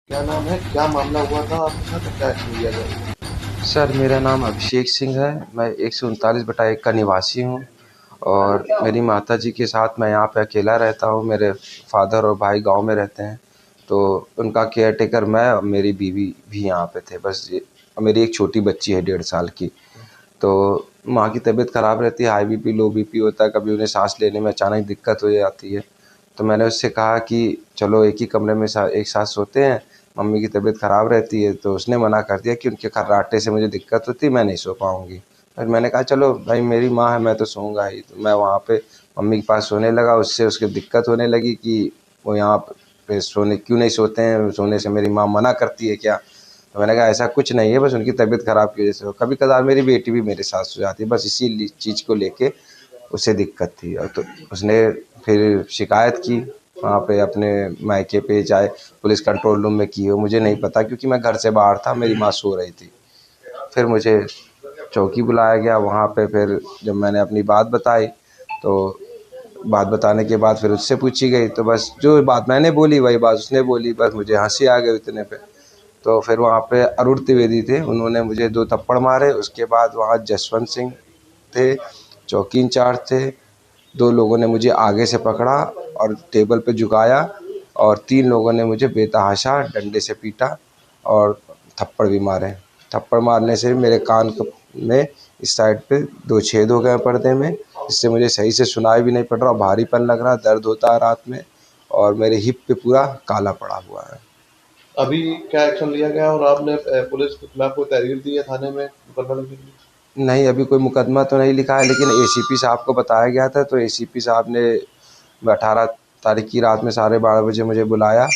क्या नाम है? क्या मामला हुआ था आपके साथ और क्या एक्शन लिया गया? सर, मेरा नाम अभिषेक सिंह है। मैं 139/1 का निवासी हूँ और मेरी माताजी के साथ मैं यहाँ पे अकेला रहता हूँ। मेरे फ़ादर और भाई गाँव में रहते हैं, तो उनका केयरटेकर मैं और मेरी बीवी भी यहाँ पे थे। बस ये और मेरी एक छोटी बच्ची है 1.5 साल की। तो माँ की तबीयत ख़राब रहती है, हाई बीपी, लो बीपी होता है, कभी उन्हें साँस लेने में अचानक दिक्कत हो जाती है। तो मैंने उससे कहा कि चलो एक ही कमरे में एक साथ सोते हैं, मम्मी की तबीयत ख़राब रहती है। तो उसने मना कर दिया कि उनके खर्राटे से मुझे दिक्कत होती है, मैं नहीं सो पाऊँगी। फिर मैंने कहा चलो भाई, मेरी माँ है, मैं तो सोऊँगा ही। तो मैं वहाँ पे मम्मी के पास सोने लगा, उससे उसकी दिक्कत होने लगी कि वो यहाँ पे सोने क्यों नहीं सोते हैं, सोने से मेरी माँ मना करती है क्या? तो मैंने कहा ऐसा कुछ नहीं है, बस उनकी तबीयत ख़राब की वजह से। कभी कदार मेरी बेटी भी मेरे साथ सो जाती है, बस इसी चीज़ को लेके उसे दिक्कत थी। और तो उसने फिर शिकायत की वहाँ पे अपने मायके पे, चाहे पुलिस कंट्रोल रूम में की हो, मुझे नहीं पता, क्योंकि मैं घर से बाहर था, मेरी माँ सो रही थी। फिर मुझे चौकी बुलाया गया। वहाँ पे फिर जब मैंने अपनी बात बताई, तो बात बताने के बाद फिर उससे पूछी गई, तो बस जो बात मैंने बोली वही बात उसने बोली। बस मुझे हंसी आ गई इतने पे। तो फिर वहाँ पे अरुण त्रिवेदी थे, उन्होंने मुझे 2 थप्पड़ मारे। उसके बाद वहाँ जसवंत सिंह थे, चौकी इंचार्ज थे। 2 लोगों ने मुझे आगे से पकड़ा और टेबल पे झुकाया, और 3 लोगों ने मुझे बेतहाशा डंडे से पीटा और थप्पड़ भी मारे। थप्पड़ मारने से मेरे कान में इस साइड पे 2 छेद हो गए पर्दे में, जिससे मुझे सही से सुनाई भी नहीं पड़ रहा, भारीपन लग रहा, दर्द होता है रात में, और मेरे हिप पे पूरा काला पड़ा हुआ है। अभी क्या एक्शन लिया गया और आपने पुलिस के खिलाफ कोई तहरीर दी है थाने में मुकदमा लिखने के लिए? नहीं, अभी कोई मुकदमा तो नहीं लिखा है, लेकिन एसीपी साहब को बताया गया था, तो एसीपी साहब ने 18 तारीख की रात में 12:30 बजे मुझे बुलाया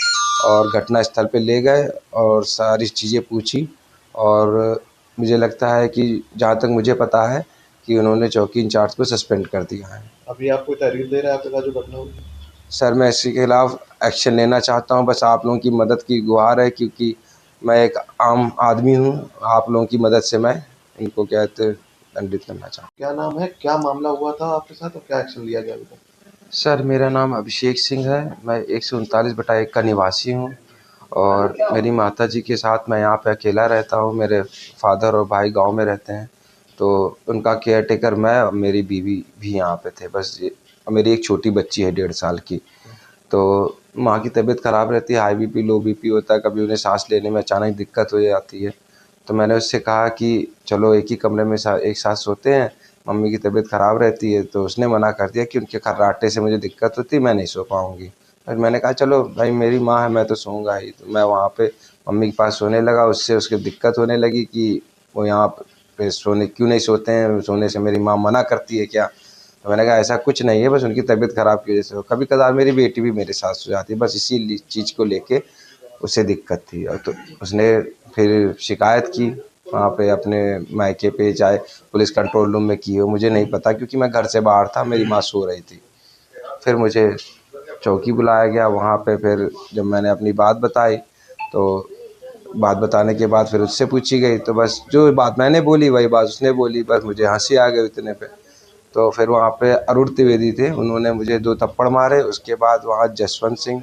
और घटना स्थल पे ले गए और सारी चीज़ें पूछी। और मुझे लगता है कि जहाँ तक मुझे पता है कि उन्होंने चौकी इंचार्ज को सस्पेंड कर दिया है। अभी आप कोई तहरीर दे रहे हैं आपके साथ जो घटना हुई है? सर, मैं इसके खिलाफ़ एक्शन लेना चाहता हूँ, बस आप लोगों की मदद की गुहार है, क्योंकि मैं एक आम आदमी हूँ। आप लोगों की मदद से मैं इनको क्या कहते हैं, दंडित करना चाहता हूँ। क्या नाम है? क्या मामला हुआ था आपके साथ और क्या एक्शन लिया गया अभी तक? सर, मेरा नाम अभिषेक सिंह है। मैं 139/1 का निवासी हूँ और मेरी माताजी के साथ मैं यहाँ पे अकेला रहता हूँ। मेरे फ़ादर और भाई गाँव में रहते हैं, तो उनका केयरटेकर मैं और मेरी बीवी भी यहाँ पे थे। बस ये और मेरी एक छोटी बच्ची है 1.5 साल की। तो माँ की तबीयत ख़राब रहती है, हाई बीपी, लो बीपी होता है, कभी उन्हें साँस लेने में अचानक दिक्कत हो जाती है। तो मैंने उससे कहा कि चलो एक ही कमरे में एक साथ सोते हैं, मम्मी की तबीयत ख़राब रहती है। तो उसने मना कर दिया कि उनके खर्राटे से मुझे दिक्कत होती है, मैं नहीं सो पाऊँगी। फिर मैंने कहा चलो भाई, मेरी माँ है, मैं तो सोऊँगा ही। तो मैं वहाँ पे मम्मी के पास सोने लगा, उससे उसकी दिक्कत होने लगी कि वो यहाँ पे सोने क्यों नहीं सोते हैं, सोने से मेरी माँ मना करती है क्या? तो मैंने कहा ऐसा कुछ नहीं है, बस उनकी तबीयत ख़राब की वजह से। कभी कदार मेरी बेटी भी मेरे साथ सो जाती है, बस इसी चीज़ को लेके उसे दिक्कत थी। और तो उसने फिर शिकायत की वहाँ पे अपने मायके पे, चाहे पुलिस कंट्रोल रूम में की हो, मुझे नहीं पता, क्योंकि मैं घर से बाहर था, मेरी माँ सो रही थी। फिर मुझे चौकी बुलाया गया। वहाँ पे फिर जब मैंने अपनी बात बताई, तो बात बताने के बाद फिर उससे पूछी गई, तो बस जो बात मैंने बोली वही बात उसने बोली। बस मुझे हंसी आ गई इतने पे। तो फिर वहाँ पे अरुण त्रिवेदी थे, उन्होंने मुझे 2 थप्पड़ मारे। उसके बाद वहाँ जसवंत सिंह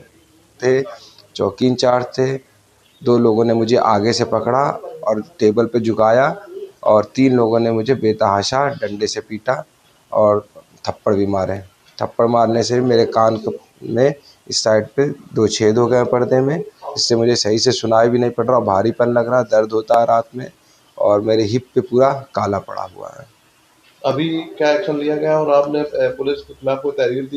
थे, चौकी इंचार्ज थे। 2 लोगों ने मुझे आगे से पकड़ा और टेबल पे झुकाया, और 3 लोगों ने मुझे बेतहाशा डंडे से पीटा और थप्पड़ भी मारे। थप्पड़ मारने से मेरे कान में इस साइड पे 2 छेद हो गए पर्दे में, जिससे मुझे सही से सुनाई भी नहीं पड़ रहा, भारीपन लग रहा, दर्द होता है रात में, और मेरे हिप पे पूरा काला पड़ा हुआ है। अभी क्या एक्शन लिया गया और आपने पुलिस के खिलाफ कोई तहरीर दी?